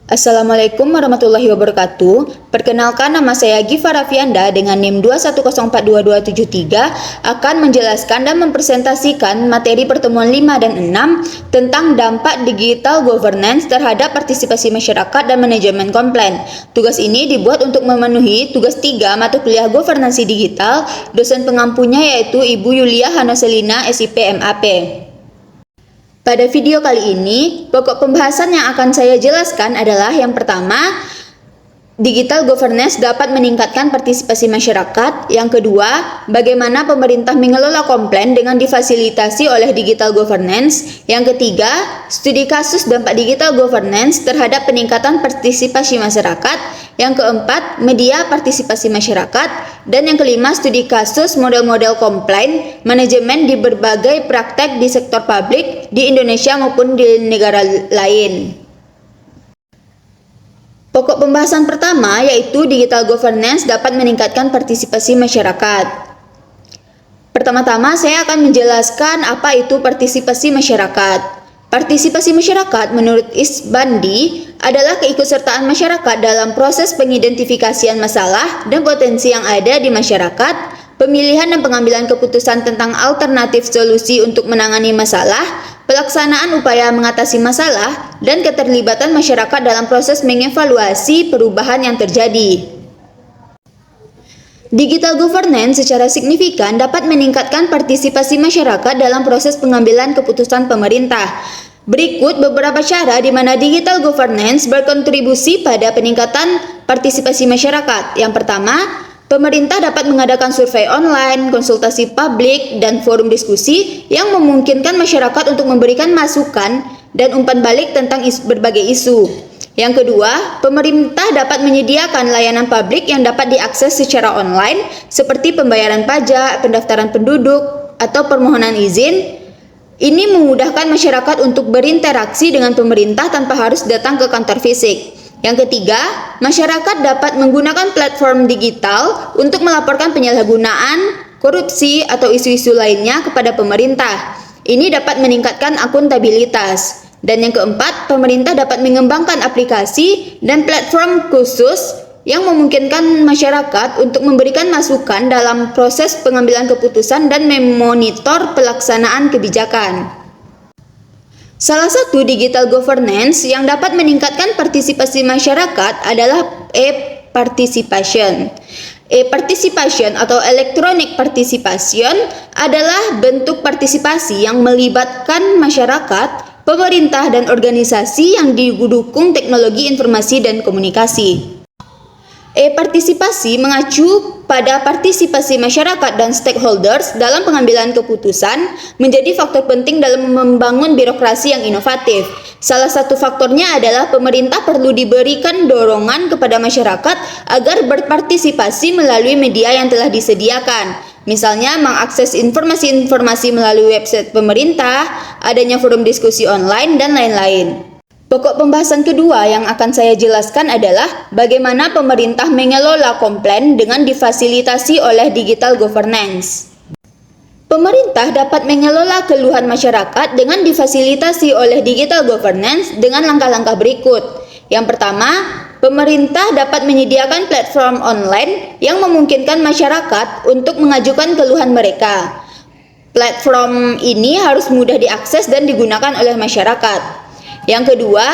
Assalamualaikum warahmatullahi wabarakatuh. Perkenalkan, nama saya Giva Rafianda dengan NIM 2104223 akan menjelaskan dan mempresentasikan materi pertemuan 5 dan 6 tentang dampak digital governance terhadap partisipasi masyarakat dan manajemen komplain. Tugas ini dibuat untuk memenuhi tugas 3 mata kuliah governansi digital. Dosen pengampunya yaitu Ibu Yulia Hanoselina, SIP MAP. Pada video kali ini, pokok pembahasan yang akan saya jelaskan adalah yang pertama, digital governance dapat meningkatkan partisipasi masyarakat. Yang kedua, bagaimana pemerintah mengelola komplain dengan difasilitasi oleh digital governance. Yang ketiga, studi kasus dampak digital governance terhadap peningkatan partisipasi masyarakat. Yang keempat, media partisipasi masyarakat. Dan yang kelima, studi kasus model-model komplain manajemen di berbagai praktek di sektor publik di Indonesia maupun di negara lain. Pokok pembahasan pertama yaitu digital governance dapat meningkatkan partisipasi masyarakat. Pertama-tama saya akan menjelaskan apa itu partisipasi masyarakat. Partisipasi masyarakat menurut Isbandi adalah keikutsertaan masyarakat dalam proses pengidentifikasian masalah dan potensi yang ada di masyarakat, pemilihan dan pengambilan keputusan tentang alternatif solusi untuk menangani masalah, pelaksanaan upaya mengatasi masalah, dan keterlibatan masyarakat dalam proses mengevaluasi perubahan yang terjadi. Digital governance secara signifikan dapat meningkatkan partisipasi masyarakat dalam proses pengambilan keputusan pemerintah. Berikut beberapa cara di mana digital governance berkontribusi pada peningkatan partisipasi masyarakat. Yang pertama, pemerintah dapat mengadakan survei online, konsultasi publik, dan forum diskusi yang memungkinkan masyarakat untuk memberikan masukan dan umpan balik tentang berbagai isu. Yang kedua, pemerintah dapat menyediakan layanan publik yang dapat diakses secara online seperti pembayaran pajak, pendaftaran penduduk, atau permohonan izin. Ini memudahkan masyarakat untuk berinteraksi dengan pemerintah tanpa harus datang ke kantor fisik. Yang ketiga, masyarakat dapat menggunakan platform digital untuk melaporkan penyalahgunaan, korupsi, atau isu-isu lainnya kepada pemerintah. Ini dapat meningkatkan akuntabilitas. Dan yang keempat, pemerintah dapat mengembangkan aplikasi dan platform khusus yang memungkinkan masyarakat untuk memberikan masukan dalam proses pengambilan keputusan dan memonitor pelaksanaan kebijakan. Salah satu digital governance yang dapat meningkatkan partisipasi masyarakat adalah e-participation. E-participation atau electronic participation adalah bentuk partisipasi yang melibatkan masyarakat, pemerintah, dan organisasi yang didukung teknologi informasi dan komunikasi. E-partisipasi mengacu pada partisipasi masyarakat dan stakeholders dalam pengambilan keputusan menjadi faktor penting dalam membangun birokrasi yang inovatif. Salah satu faktornya adalah pemerintah perlu diberikan dorongan kepada masyarakat agar berpartisipasi melalui media yang telah disediakan. Misalnya mengakses informasi-informasi melalui website pemerintah, adanya forum diskusi online, dan lain-lain. Pokok pembahasan kedua yang akan saya jelaskan adalah bagaimana pemerintah mengelola komplain dengan difasilitasi oleh digital governance. Pemerintah dapat mengelola keluhan masyarakat dengan difasilitasi oleh digital governance dengan langkah-langkah berikut. Yang pertama, pemerintah dapat menyediakan platform online yang memungkinkan masyarakat untuk mengajukan keluhan mereka. Platform ini harus mudah diakses dan digunakan oleh masyarakat. Yang kedua,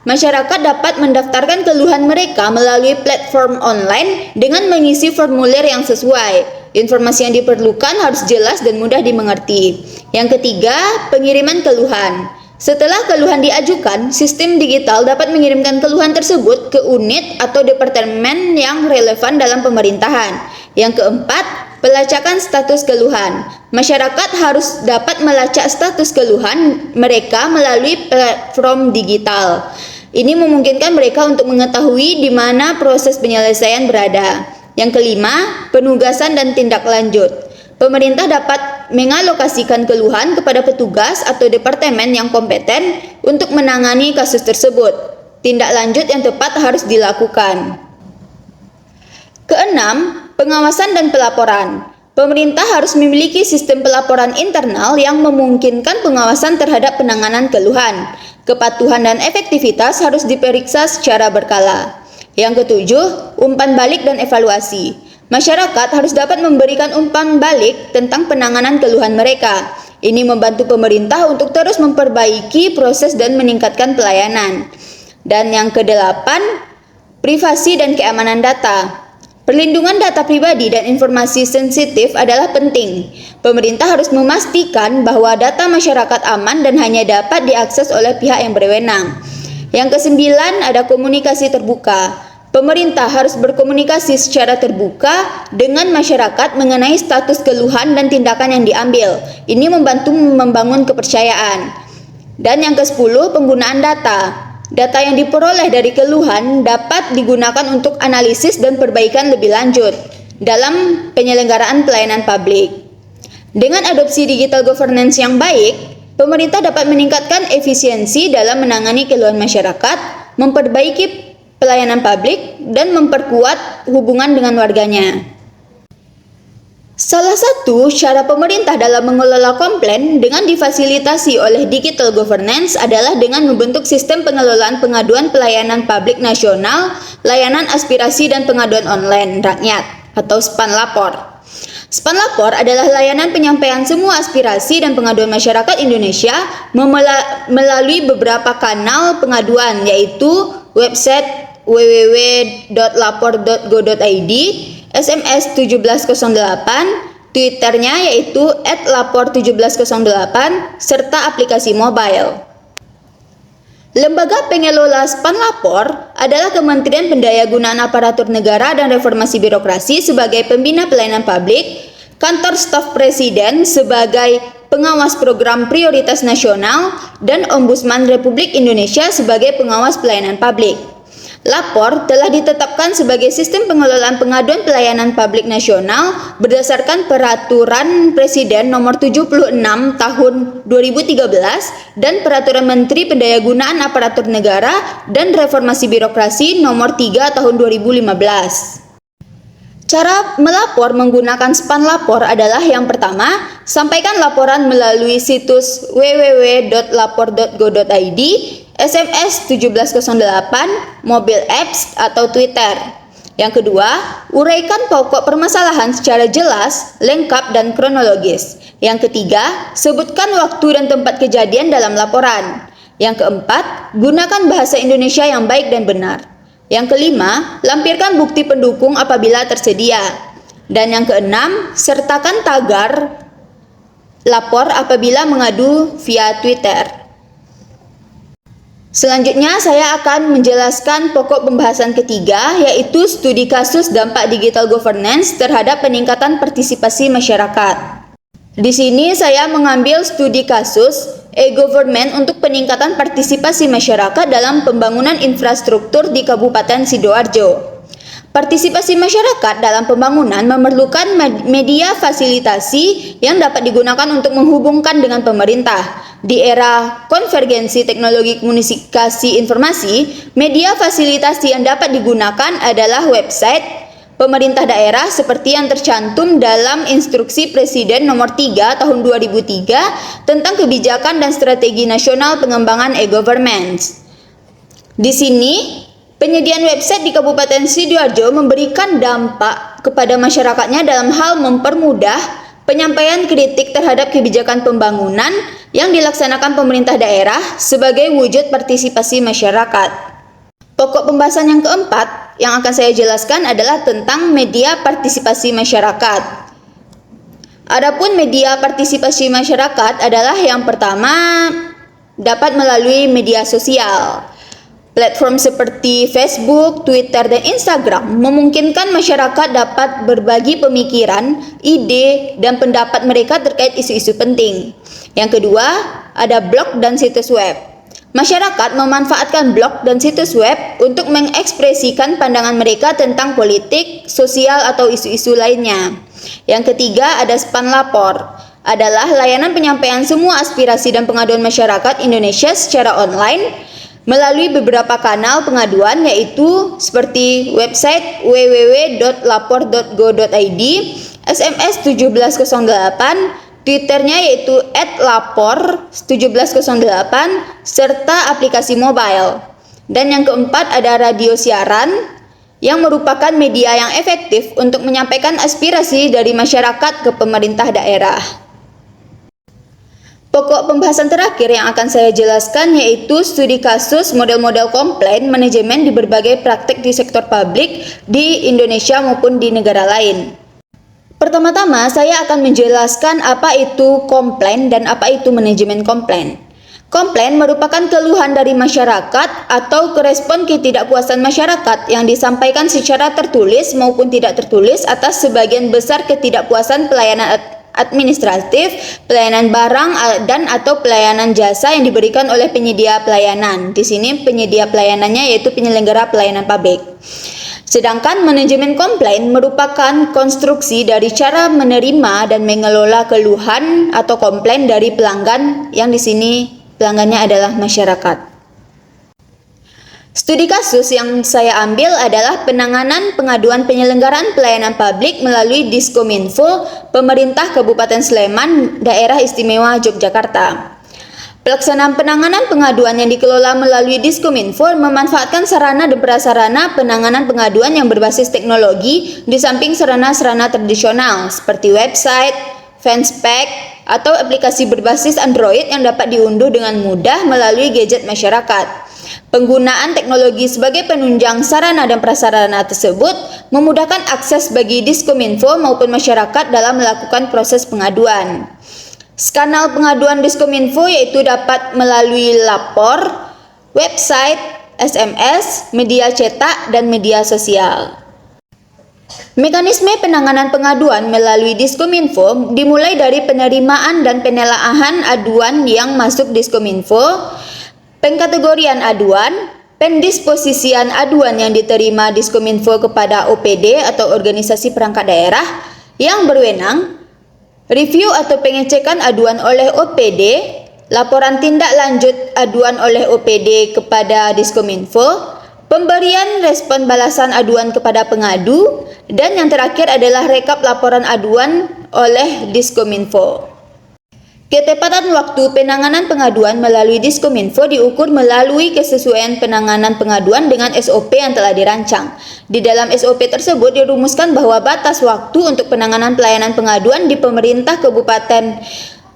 masyarakat dapat mendaftarkan keluhan mereka melalui platform online dengan mengisi formulir yang sesuai. Informasi yang diperlukan harus jelas dan mudah dimengerti. Yang ketiga, pengiriman keluhan. Setelah keluhan diajukan, sistem digital dapat mengirimkan keluhan tersebut ke unit atau departemen yang relevan dalam pemerintahan. Yang keempat, pelacakan status keluhan. Masyarakat harus dapat melacak status keluhan mereka melalui platform digital. Ini memungkinkan mereka untuk mengetahui di mana proses penyelesaian berada. Yang kelima, penugasan dan tindak lanjut. Pemerintah dapat mengalokasikan keluhan kepada petugas atau departemen yang kompeten untuk menangani kasus tersebut. Tindak lanjut yang tepat harus dilakukan. Keenam, pengawasan dan pelaporan. Pemerintah harus memiliki sistem pelaporan internal yang memungkinkan pengawasan terhadap penanganan keluhan. Kepatuhan dan efektivitas harus diperiksa secara berkala. Yang ketujuh, umpan balik dan evaluasi. Masyarakat harus dapat memberikan umpan balik tentang penanganan keluhan mereka. Ini membantu pemerintah untuk terus memperbaiki proses dan meningkatkan pelayanan. Dan yang kedelapan, privasi dan keamanan data. Perlindungan data pribadi dan informasi sensitif adalah penting. Pemerintah harus memastikan bahwa data masyarakat aman dan hanya dapat diakses oleh pihak yang berwenang. Yang kesembilan, ada komunikasi terbuka. Pemerintah harus berkomunikasi secara terbuka dengan masyarakat mengenai status keluhan dan tindakan yang diambil. Ini membantu membangun kepercayaan. Dan yang ke-10, penggunaan data. Data yang diperoleh dari keluhan dapat digunakan untuk analisis dan perbaikan lebih lanjut dalam penyelenggaraan pelayanan publik. Dengan adopsi digital governance yang baik, pemerintah dapat meningkatkan efisiensi dalam menangani keluhan masyarakat, memperbaiki pelayanan publik, dan memperkuat hubungan dengan warganya. Salah satu cara pemerintah dalam mengelola komplain dengan difasilitasi oleh digital governance adalah dengan membentuk sistem pengelolaan pengaduan pelayanan publik nasional, layanan aspirasi dan pengaduan online rakyat atau SPAN Lapor. SPAN Lapor adalah layanan penyampaian semua aspirasi dan pengaduan masyarakat Indonesia melalui beberapa kanal pengaduan, yaitu website www.lapor.go.id, SMS 1708, Twitternya yaitu @lapor1708, serta aplikasi mobile. Lembaga pengelola SPAN Lapor adalah Kementerian Pendayagunaan Aparatur Negara dan Reformasi Birokrasi sebagai pembina pelayanan publik, Kantor Staf Presiden sebagai pengawas program prioritas nasional, dan Ombudsman Republik Indonesia sebagai pengawas pelayanan publik. Lapor telah ditetapkan sebagai sistem pengelolaan pengaduan pelayanan publik nasional berdasarkan Peraturan Presiden Nomor 76 Tahun 2013 dan Peraturan Menteri Pendayagunaan Aparatur Negara dan Reformasi Birokrasi Nomor 3 Tahun 2015. Cara melapor menggunakan SPAN Lapor adalah yang pertama, sampaikan laporan melalui situs www.lapor.go.id, SMS 1708, mobile apps atau Twitter. Yang kedua, uraikan pokok permasalahan secara jelas, lengkap, dan kronologis. Yang ketiga, sebutkan waktu dan tempat kejadian dalam laporan. Yang keempat, gunakan bahasa Indonesia yang baik dan benar. Yang kelima, lampirkan bukti pendukung apabila tersedia. Dan yang keenam, sertakan tagar lapor apabila mengadu via Twitter. Selanjutnya saya akan menjelaskan pokok pembahasan ketiga, yaitu studi kasus dampak digital governance terhadap peningkatan partisipasi masyarakat. Di sini saya mengambil studi kasus e-government untuk peningkatan partisipasi masyarakat dalam pembangunan infrastruktur di Kabupaten Sidoarjo. Partisipasi masyarakat dalam pembangunan memerlukan media fasilitasi yang dapat digunakan untuk menghubungkan dengan pemerintah. Di era konvergensi teknologi komunikasi informasi, media fasilitasi yang dapat digunakan adalah website pemerintah daerah seperti yang tercantum dalam Instruksi Presiden Nomor 3 Tahun 2003 tentang Kebijakan dan Strategi Nasional Pengembangan E-Governance. Di sini, penyediaan website di Kabupaten Sidoarjo memberikan dampak kepada masyarakatnya dalam hal mempermudah penyampaian kritik terhadap kebijakan pembangunan yang dilaksanakan pemerintah daerah sebagai wujud partisipasi masyarakat. Pokok pembahasan yang keempat yang akan saya jelaskan adalah tentang media partisipasi masyarakat. Adapun media partisipasi masyarakat adalah yang pertama dapat melalui media sosial. Platform seperti Facebook, Twitter, dan Instagram memungkinkan masyarakat dapat berbagi pemikiran, ide, dan pendapat mereka terkait isu-isu penting. Yang kedua, ada blog dan situs web. Masyarakat memanfaatkan blog dan situs web untuk mengekspresikan pandangan mereka tentang politik, sosial, atau isu-isu lainnya. Yang ketiga, ada SPAN Lapor, adalah layanan penyampaian semua aspirasi dan pengaduan masyarakat Indonesia secara online melalui beberapa kanal pengaduan, yaitu seperti website www.lapor.go.id, SMS 1708, Twitternya yaitu @lapor1708, serta aplikasi mobile. Dan yang keempat ada radio siaran, yang merupakan media yang efektif untuk menyampaikan aspirasi dari masyarakat ke pemerintah daerah. Pokok pembahasan terakhir yang akan saya jelaskan yaitu studi kasus model-model komplain manajemen di berbagai praktik di sektor publik di Indonesia maupun di negara lain. Pertama-tama, saya akan menjelaskan apa itu komplain dan apa itu manajemen komplain. Komplain merupakan keluhan dari masyarakat atau kerespon ketidakpuasan masyarakat yang disampaikan secara tertulis maupun tidak tertulis atas sebagian besar ketidakpuasan pelayanan administratif, pelayanan barang dan atau pelayanan jasa yang diberikan oleh penyedia pelayanan. Di sini penyedia pelayanannya yaitu penyelenggara pelayanan publik. Sedangkan manajemen komplain merupakan konstruksi dari cara menerima dan mengelola keluhan atau komplain dari pelanggan yang di sini pelanggannya adalah masyarakat. Studi kasus yang saya ambil adalah penanganan pengaduan penyelenggaraan pelayanan publik melalui Diskominfo, Pemerintah Kabupaten Sleman, Daerah Istimewa Yogyakarta. Pelaksanaan penanganan pengaduan yang dikelola melalui Diskominfo memanfaatkan sarana dan prasarana penanganan pengaduan yang berbasis teknologi di samping sarana-sarana tradisional seperti website, fanspage, atau aplikasi berbasis Android yang dapat diunduh dengan mudah melalui gadget masyarakat. Penggunaan teknologi sebagai penunjang sarana dan prasarana tersebut memudahkan akses bagi Diskominfo maupun masyarakat dalam melakukan proses pengaduan. Kanal pengaduan Diskominfo yaitu dapat melalui lapor, website, SMS, media cetak, dan media sosial. Mekanisme penanganan pengaduan melalui Diskominfo dimulai dari penerimaan dan penelaahan aduan yang masuk Diskominfo, pengkategorian aduan, pendisposisian aduan yang diterima Diskominfo kepada OPD atau organisasi perangkat daerah yang berwenang, review atau pengecekan aduan oleh OPD, laporan tindak lanjut aduan oleh OPD kepada Diskominfo, pemberian respon balasan aduan kepada pengadu, dan yang terakhir adalah rekap laporan aduan oleh Diskominfo. Ketepatan waktu penanganan pengaduan melalui Diskominfo diukur melalui kesesuaian penanganan pengaduan dengan SOP yang telah dirancang. Di dalam SOP tersebut dirumuskan bahwa batas waktu untuk penanganan pelayanan pengaduan di pemerintah kabupaten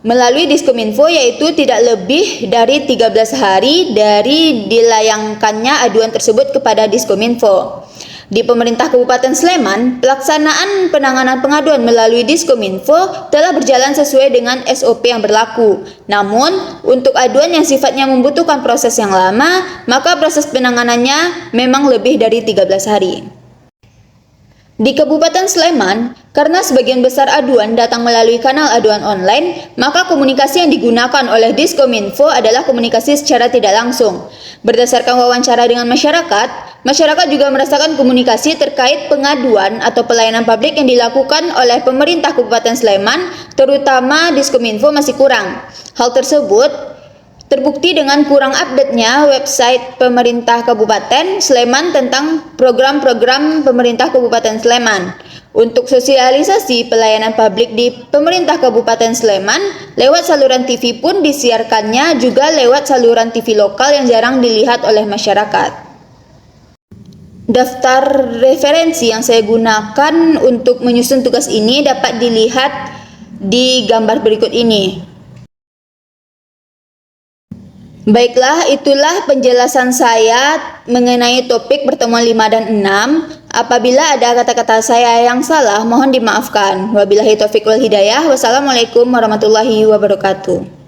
melalui Diskominfo yaitu tidak lebih dari 13 hari dari dilayangkannya aduan tersebut kepada Diskominfo. Di pemerintah Kabupaten Sleman, pelaksanaan penanganan pengaduan melalui Diskominfo telah berjalan sesuai dengan SOP yang berlaku. Namun, untuk aduan yang sifatnya membutuhkan proses yang lama, maka proses penanganannya memang lebih dari 13 hari. Di Kabupaten Sleman, karena sebagian besar aduan datang melalui kanal aduan online, maka komunikasi yang digunakan oleh Diskominfo adalah komunikasi secara tidak langsung. Berdasarkan wawancara dengan masyarakat, masyarakat juga merasakan komunikasi terkait pengaduan atau pelayanan publik yang dilakukan oleh pemerintah Kabupaten Sleman, terutama Diskominfo masih kurang. Hal tersebut terbukti dengan kurang update-nya website pemerintah Kabupaten Sleman tentang program-program pemerintah Kabupaten Sleman. Untuk sosialisasi pelayanan publik di pemerintah Kabupaten Sleman, lewat saluran TV pun disiarkannya juga lewat saluran TV lokal yang jarang dilihat oleh masyarakat. Daftar referensi yang saya gunakan untuk menyusun tugas ini dapat dilihat di gambar berikut ini. Baiklah, itulah penjelasan saya mengenai topik pertemuan 5 dan 6. Apabila ada kata-kata saya yang salah, mohon dimaafkan. Wabillahi taufiq wal hidayah. Wassalamualaikum warahmatullahi wabarakatuh.